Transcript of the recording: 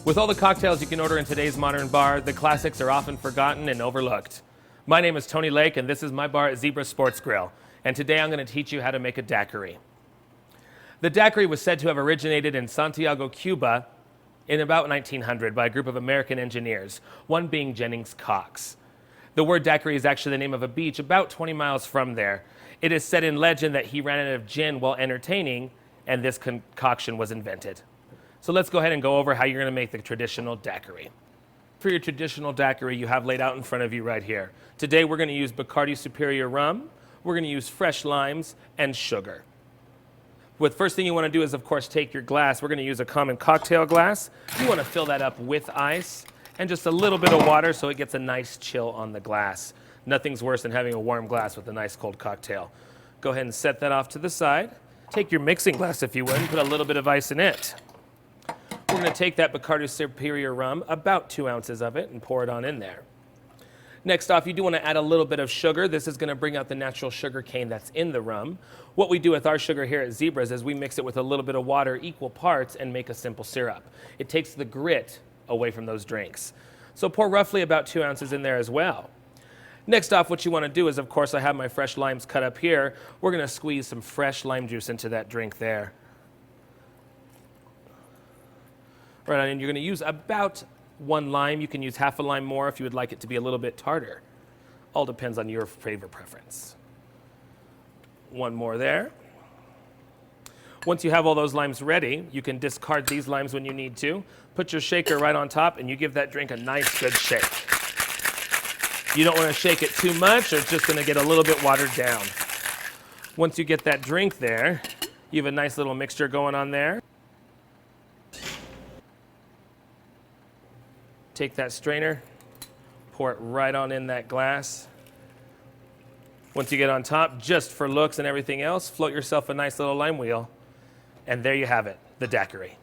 With all the cocktails you can order in today's modern bar, the classics are often forgotten and overlooked. My name is Tony Lake, and this is my bar at Zebra Sports Grill. And today I'm going to teach you how to make a daiquiri. The daiquiri was said to have originated in Santiago, Cuba, in about 1900 by a group of American engineers, one being Jennings Cox. The word daiquiri is actually the name of a beach about 20 miles from there. It is said in legend that he ran out of gin while entertaining, and this concoction was invented. So let's go ahead and go over how you're going to make the traditional daiquiri. For your traditional daiquiri, you have laid out in front of you right here. Today we're going to use Bacardi Superior rum, we're going to use fresh limes, and sugar. What first thing you want to do is, of course, take your glass. We're going to use a common cocktail glass. You want to fill that up with ice and just a little bit of water so it gets a nice chill on the glass. Nothing's worse than having a warm glass with a nice cold cocktail. Go ahead and set that off to the side. Take your mixing glass, if you would, and put a little bit of ice in it. We're going to take that Bacardi Superior rum, about 2 ounces of it, and pour it on in there. Next off, you do want to add a little bit of sugar. This is going to bring out the natural sugar cane that's in the rum. What we do with our sugar here at Zebra's is we mix it with a little bit of water, equal parts, and make a simple syrup. It takes the grit away from those drinks. So pour roughly about 2 ounces in there as well. Next off, what you want to do is, of course, I have my fresh limes cut up here. We're going to squeeze some fresh lime juice into that drink there. Right on, and you're going to use about 1 lime. You can use half a lime more if you would like it to be a little bit tartar. All depends on your flavor preference. 1 more there. Once you have all those limes ready, you can discard these limes when you need to. Put your shaker right on top, and you give that drink a nice, good shake. You don't want to shake it too much, or it's just going to get a little bit watered down. Once you get that drink there, you have a nice little mixture going on there. Take that strainer, pour it right on in that glass. Once you get on top, just for looks and everything else, float yourself a nice little lime wheel, and there you have it, the daiquiri.